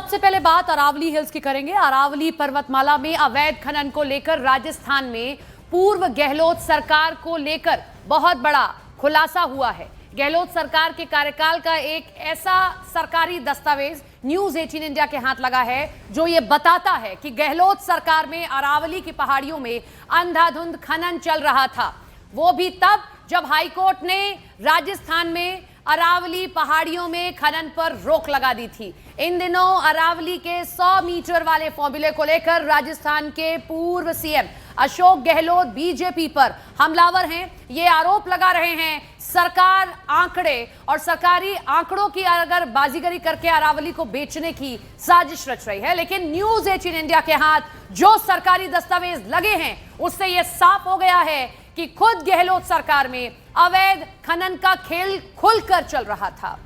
सबसे पहले बात अरावली हिल्स की करेंगे। अरावली पर्वतमाला में अवैध खनन को लेकर राजस्थान में पूर्व गहलोत सरकार को लेकर बहुत बड़ा खुलासा हुआ है। गहलोत सरकार के कार्यकाल का एक ऐसा सरकारी दस्तावेज न्यूज 18 इंडिया के हाथ लगा है जो ये बताता है कि गहलोत सरकार में अरावली की पहाड़ियों में अंधाधुंध खनन चल रहा था। वो भी तब जब हाईकोर्ट ने राजस्थान में अरावली पहाड़ियों में खनन पर रोक लगा दी थी। इन दिनों अरावली के 100 मीटर वाले फॉर्मूले को लेकर राजस्थान के पूर्व सीएम अशोक गहलोत बीजेपी पर हमलावर हैं। ये आरोप लगा रहे हैं सरकार आंकड़े और सरकारी आंकड़ों की अगर बाजीगरी करके अरावली को बेचने की साजिश रच रही है। लेकिन न्यूज 18 इंडिया के हाथ जो सरकारी दस्तावेज लगे हैं उससे यह साफ हो गया है कि खुद गहलोत सरकार में अवैध खनन का खेल खुलकर चल रहा था।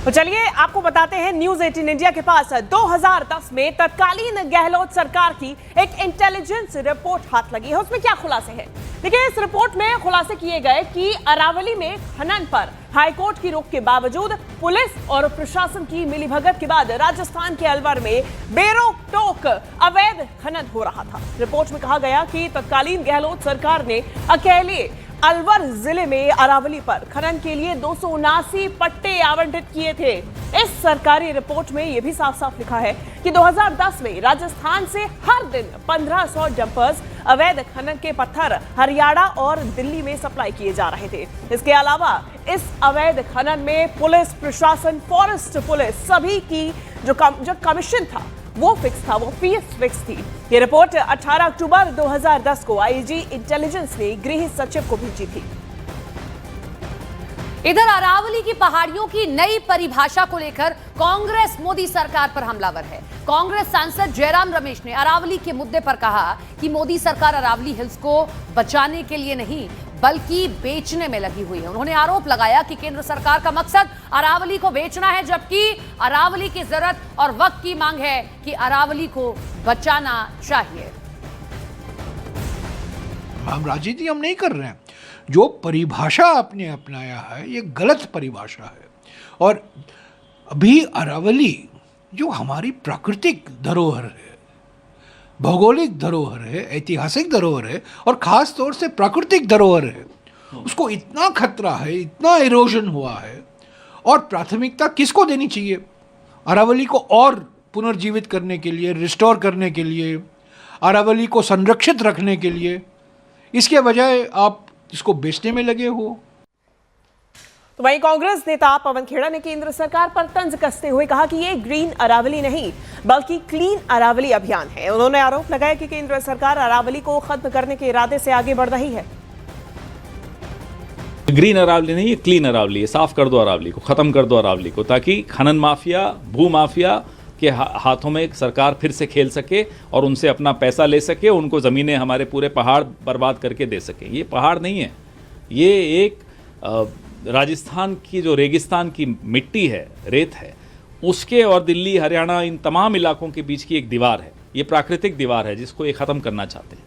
तो चलिए आपको बताते हैं न्यूज 18 इंडिया के पास 2010 में तत्कालीन गहलोत सरकार की एक इंटेलिजेंस रिपोर्ट हाथ लगी है। उसमें क्या खुलासे हैं? देखिए, इस रिपोर्ट में खुलासे किए गए कि अरावली में खनन पर हाईकोर्ट की रोक के बावजूद पुलिस और प्रशासन की मिलीभगत के बाद राजस्थान के अलवर में बेरोक टोक अवैध खनन हो रहा था। रिपोर्ट में कहा गया कि तत्कालीन गहलोत सरकार ने अकेले अलवर जिले में अरावली पर खनन के लिए 279 पट्टे आवंटित किए थे। इस सरकारी रिपोर्ट में यह भी साफ साफ लिखा है कि 2010 में राजस्थान से हर दिन 1500 डंपर्स अवैध खनन के पत्थर हरियाणा और दिल्ली में सप्लाई किए जा रहे थे। इसके अलावा इस अवैध खनन में पुलिस प्रशासन, फॉरेस्ट पुलिस सभी की जो कमीशन था वो फिक्स था, वो फीस फिक्स थी। ये रिपोर्ट 18 अक्टूबर 2010 को आईजी इंटेलिजेंस ने गृह सचिव को भेजी थी। इधर अरावली की पहाड़ियों की नई परिभाषा को लेकर कांग्रेस मोदी सरकार पर हमलावर है। कांग्रेस सांसद जयराम रमेश ने अरावली के मुद्दे पर कहा कि मोदी सरकार अरावली हिल्स को बचाने के लिए नहीं बल्कि बेचने में लगी हुई है। उन्होंने आरोप लगाया कि केंद्र सरकार का मकसद अरावली को बेचना है, जबकि अरावली की जरूरत और वक्त की मांग है कि अरावली को बचाना चाहिए। हम राजनीति नहीं कर रहे हैं। जो परिभाषा आपने अपनाया है ये गलत परिभाषा है। और अभी अरावली जो हमारी प्राकृतिक धरोहर है, भौगोलिक धरोहर है, ऐतिहासिक धरोहर है और ख़ास तौर से प्राकृतिक धरोहर है, उसको इतना खतरा है, इतना इरोजन हुआ है। और प्राथमिकता किसको देनी चाहिए? अरावली को और पुनर्जीवित करने के लिए, रिस्टोर करने के लिए, अरावली को संरक्षित रखने के लिए। इसके बजाय आप इसको बेचने में लगे हो। तो वहीं कांग्रेस नेता पवन खेड़ा ने केंद्र सरकार पर तंज कसते हुए कहा कि ये ग्रीन अरावली नहीं बल्कि क्लीन अरावली अभियान है। उन्होंने आरोप लगाया कि केंद्र सरकार अरावली को खत्म करने के इरादे से आगे बढ़ रही है। ग्रीन अरावली नहीं, ये क्लीन अरावली है। साफ कर दो अरावली को, खत्म कर दो अरावली को, ताकि खनन माफिया, भू माफिया के हाथों में सरकार फिर से खेल सके और उनसे अपना पैसा ले सके, उनको ज़मीनें, हमारे पूरे पहाड़ बर्बाद करके दे सके। ये पहाड़ नहीं है, ये एक राजस्थान की जो रेगिस्तान की मिट्टी है, रेत है, उसके और दिल्ली, हरियाणा, इन तमाम इलाकों के बीच की एक दीवार है। ये प्राकृतिक दीवार है जिसको ये ख़त्म करना चाहते हैं।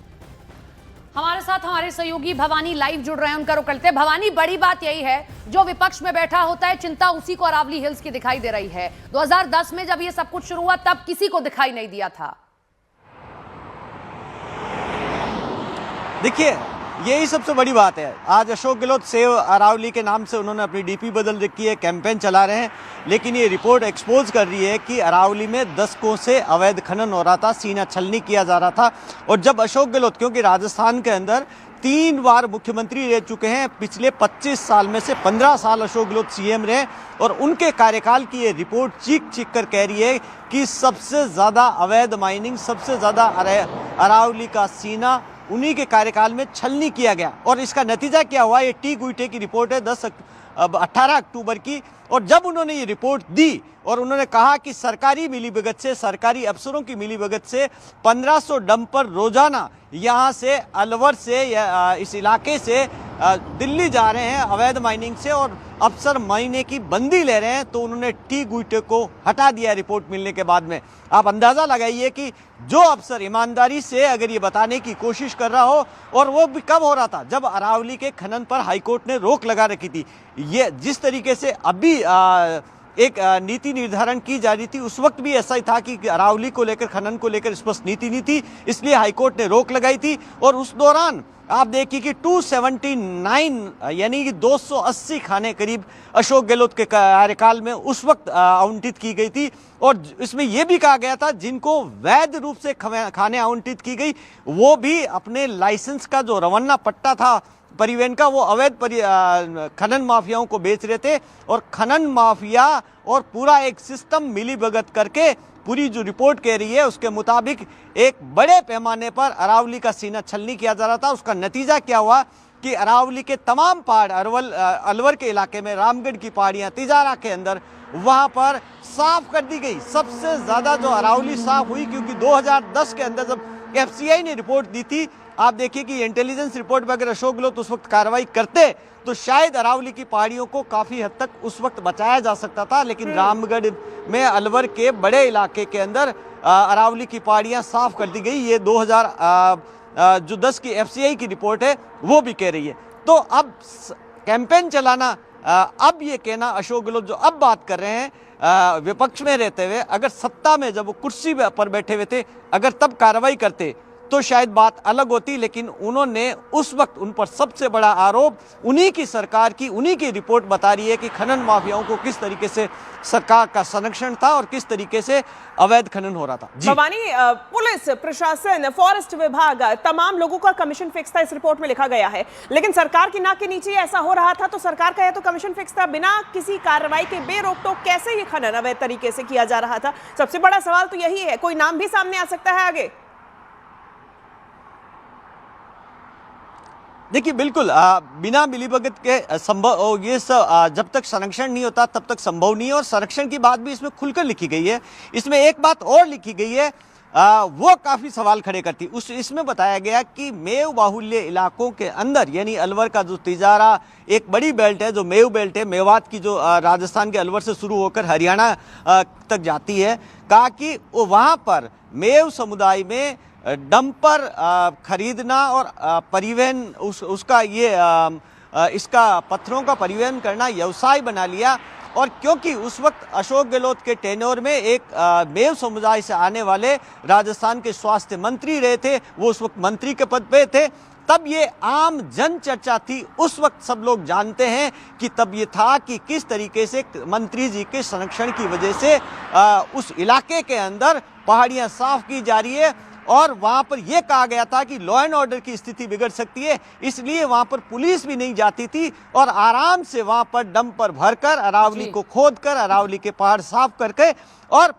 हमारे साथ हमारे सहयोगी भवानी लाइव जुड़ रहे हैं, उनका रुख करते हैं। भवानी, बड़ी बात यही है, जो विपक्ष में बैठा होता है चिंता उसी को अरावली हिल्स की दिखाई दे रही है। 2010 में जब ये सब कुछ शुरू हुआ तब किसी को दिखाई नहीं दिया था। देखिए, यही सबसे बड़ी बात है। आज अशोक गहलोत सेव अरावली के नाम से उन्होंने अपनी डीपी बदल रखी है, कैंपेन चला रहे हैं, लेकिन ये रिपोर्ट एक्सपोज कर रही है कि अरावली में दशकों से अवैध खनन हो रहा था, सीना छलनी किया जा रहा था। और जब अशोक गहलोत, क्योंकि राजस्थान के अंदर 3 बार मुख्यमंत्री रह चुके हैं, पिछले 25 साल में से 15 साल अशोक गहलोत सीएम रहे, और उनके कार्यकाल की ये रिपोर्ट चीख चीख कर कह रही है कि सबसे ज़्यादा अवैध माइनिंग, सबसे ज़्यादा अरावली का सीना उन्हीं के कार्यकाल में छलनी किया गया। और इसका नतीजा क्या हुआ? ये टी गुइटे की रिपोर्ट है 18 अक्टूबर की। और जब उन्होंने ये रिपोर्ट दी और उन्होंने कहा कि सरकारी मिलीभगत से, सरकारी अफसरों की मिलीभगत से 1500 डंपर रोजाना यहाँ से अलवर से या इस इलाके से दिल्ली जा रहे हैं अवैध माइनिंग से और अफसर महीने की बंदी ले रहे हैं, तो उन्होंने टी गुइटे को हटा दिया रिपोर्ट मिलने के बाद में। आप अंदाज़ा लगाइए कि जो अफसर ईमानदारी से अगर ये बताने की कोशिश कर रहा हो, और वो भी कब हो रहा था जब अरावली के खनन पर हाईकोर्ट ने रोक लगा रखी थी। ये जिस तरीके से अभी एक नीति निर्धारण की जा रही थी, उस वक्त भी ऐसा ही था कि अरावली को लेकर, खनन को लेकर स्पष्ट नीति नहीं थी, इसलिए हाईकोर्ट ने रोक लगाई थी। और उस दौरान आप देखिए कि 279 यानी कि 280 खाने करीब अशोक गहलोत के कार्यकाल में उस वक्त आवंटित की गई थी। और इसमें यह भी कहा गया था जिनको वैध रूप से खाने आवंटित की गई, वो भी अपने लाइसेंस का जो रवाना पट्टा था परिवहन का, वो अवैध खनन माफियाओं को बेच रहे थे। और खनन माफिया और पूरा एक सिस्टम मिलीभगत करके पूरी जो रिपोर्ट कह रही है उसके मुताबिक एक बड़े पैमाने पर अरावली का सीना छलनी किया जा रहा था। उसका नतीजा क्या हुआ कि अरावली के तमाम पहाड़, अलवर के इलाके में, रामगढ़ की पहाड़ियाँ, तिजारा के अंदर, वहाँ पर साफ कर दी गई। सबसे ज़्यादा जो अरावली साफ हुई, क्योंकि 2010 के अंदर जब एफसीआई ने रिपोर्ट दी थी, आप देखिए कि इंटेलिजेंस रिपोर्ट पर अगर अशोक गहलोत उस वक्त कार्रवाई करते तो शायद अरावली की पहाड़ियों को काफ़ी हद तक उस वक्त बचाया जा सकता था। लेकिन रामगढ़ में, अलवर के बड़े इलाके के अंदर अरावली की पहाड़ियाँ साफ कर दी गई। ये 2010 की एफसीआई की रिपोर्ट है, वो भी कह रही है। तो अब कैंपेन चलाना, अब ये कहना अशोक गहलोत जो अब बात कर रहे हैं विपक्ष में रहते हुए, अगर सत्ता में जब वो कुर्सी पर बैठे हुए थे, अगर तब कार्रवाई करते तो शायद बात अलग होती। लेकिन उन्होंने उस वक्त, उन पर सबसे बड़ा आरोप उन्हीं की सरकार की, उन्हीं की रिपोर्ट बता रही है कि खनन माफियाओं को किस तरीके से सरकार का संरक्षण था और किस तरीके से अवैध खनन हो रहा था। भवानी, पुलिस प्रशासन, फॉरेस्ट विभाग, तमाम लोगों का कमीशन फिक्स था, इस रिपोर्ट में लिखा गया है। लेकिन सरकार की नाक के नीचे ऐसा हो रहा था, तो सरकार का यह तो कमीशन फिक्स था, बिना किसी कार्रवाई के बेरोक टोक कैसे ये खनन अवैध तरीके से किया जा रहा था? सबसे बड़ा सवाल तो यही है। कोई नाम भी सामने आ सकता है आगे? देखिए, बिल्कुल बिना मिलीभगत के संभव, ये सब जब तक संरक्षण नहीं होता तब तक संभव नहीं है। और संरक्षण की बात भी इसमें खुलकर लिखी गई है। इसमें एक बात और लिखी गई है, वो काफ़ी सवाल खड़े करती। इसमें बताया गया कि मेव बाहुल्य इलाकों के अंदर, यानी अलवर का जो तिजारा एक बड़ी बेल्ट है, जो मेव बेल्ट है, मेवात की जो राजस्थान के अलवर से शुरू होकर हरियाणा तक जाती है, कहा कि वो वहाँ पर मेव समुदाय में डंपर खरीदना और परिवहन, उसका ये इसका पत्थरों का परिवहन करना व्यवसाय बना लिया। और क्योंकि उस वक्त अशोक गहलोत के टेन्योर में एक मेव समुदाय से आने वाले राजस्थान के स्वास्थ्य मंत्री रहे थे, वो उस वक्त मंत्री के पद पे थे, तब ये आम जन चर्चा थी। उस वक्त सब लोग जानते हैं कि तब ये था कि किस तरीके से मंत्री जी के संरक्षण की वजह से उस इलाके के अंदर पहाड़ियाँ साफ की जा रही है। और वहाँ पर यह कहा गया था कि लॉ एंड ऑर्डर की स्थिति बिगड़ सकती है, इसलिए वहाँ पर पुलिस भी नहीं जाती थी और आराम से वहाँ पर डंपर भरकर अरावली को खोदकर अरावली के पहाड़ साफ करके और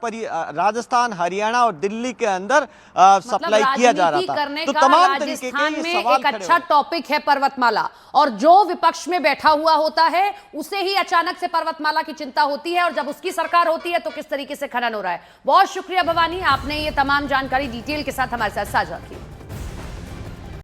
राजस्थान, हरियाणा और दिल्ली के अंदर सप्लाई किया जा रहा था। तो तमाम तरीके के ये सवाल एक अच्छा टॉपिक है पर्वतमाला, और जो विपक्ष में बैठा हुआ होता है उसे ही अचानक से पर्वतमाला की चिंता होती है, और जब उसकी सरकार होती है तो किस तरीके से खनन हो रहा है। बहुत शुक्रिया भवानी, आपने ये तमाम जानकारी डिटेल के साथ हमारे साथ साझा की।